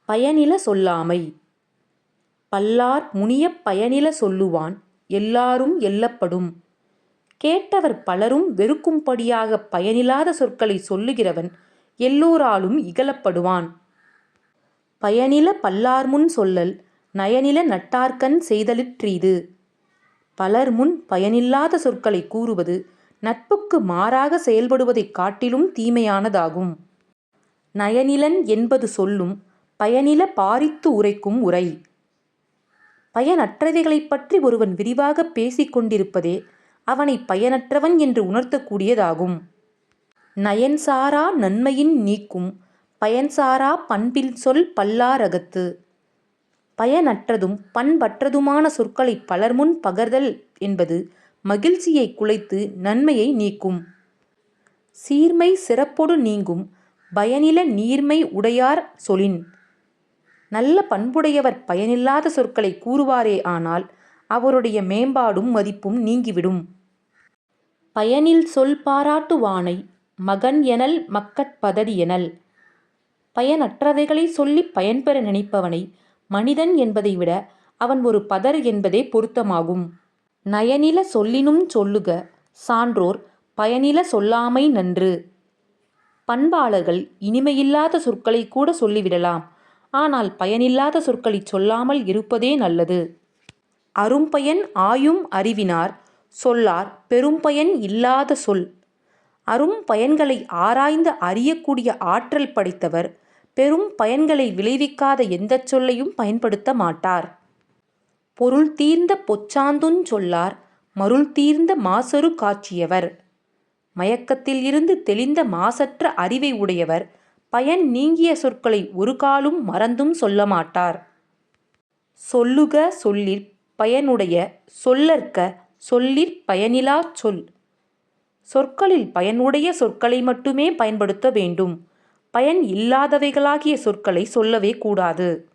பயனில சொல்லாமை. பல்லார் முனியப் பயனில சொல்லுவான் எல்லாரும் எள்ளப்படும். கேட்டவர் பலரும் வெறுக்கும்படியாகப் பயனில்லாத சொற்களைச் சொல்லுகிறவன் எல்லோராலும் இகழப்படுவான். பயனில பல்லார்முன் சொல்லல் நயனில நட்டார்கண் செய்தலிற் றீது. பலர்முன் பயனில்லாத சொற்களைக் கூறுவது நட்புக்கு மாறாக செயல்படுவதைக் காட்டிலும் தீமையானதாகும். நயனிலன் என்பது சொல்லும் பயனில பாரித்து உரைக்கும் உரை. பயனற்றவைகளைப் பற்றி ஒருவன் விரிவாகப் பேசிக் கொண்டிருப்பதே அவனைப் பயனற்றவன் என்று உணர்த்தக்கூடியதாகும். நயன்சாரா நன்மையின் நீக்கும் பயன்சாரா பண்பின்சொல் பல்லாரகத்து. பயனற்றதும் பண்பற்றதுமான சொற்களைப் பலர்முன் பகர்தல் என்பது மகிழ்ச்சியைக் குலைத்து நன்மையை நீக்கும். சீர்மை சிறப்பொடு நீங்கும் பயனில நீர்மை உடையார் சொலின். நல்ல பண்புடையவர் பயனில்லாத சொற்களைக் கூறுவாரே ஆனால் அவருடைய மேம்பாடும் மதிப்பும் நீங்கிவிடும். பயனில் சொல் பாராட்டுவானை மகன் எனல் மக்கட் பதடி எனல். பயனற்றவைகளைச் சொல்லிப் பயன்பெற நினைப்பவனை மனிதன் என்பதை விட அவன் ஒரு பதர் என்பதே பொருத்தமாகும். நயனில சொல்லினும் சொல்லுக சான்றோர் பயனில சொல்லாமை நன்று. பண்பாளர்கள் இனிமையில்லாத சொற்களைக் கூட சொல்லிவிடலாம். ஆனால் பயனில்லாத சொற்களைச் சொல்லாமல் இருப்பதே நல்லது. அரும்பயன் ஆயும் அறிவினார் சொல்லார் பெரும்பயன் இல்லாத சொல். அரும் பயன்களை ஆராய்ந்து அறியக்கூடிய ஆற்றல் படைத்தவர் பெரும் பயன்களை விளைவிக்காத எந்தச் சொல்லையும் பயன்படுத்த மாட்டார். பொருள் தீர்ந்த பொச்சாந்துஞ் சொல்லார் மருள் தீர்ந்த மாசறு காட்சியவர். மயக்கத்தில் இருந்து தெளிந்த மாசற்ற அறிவை உடையவர் பயன் நீங்கிய சொற்களை ஒரு காலும் மறந்தும் சொல்லமாட்டார். சொல்லுக சொல்லிற் பயனுடைய சொல்லற்க சொல்லிற் பயனிலாச் சொல். சொற்களில் பயனுடைய சொற்களை மட்டுமே பயன்படுத்த வேண்டும். பயன் இல்லாதவைகளாகிய சொற்களை சொல்லவே கூடாது.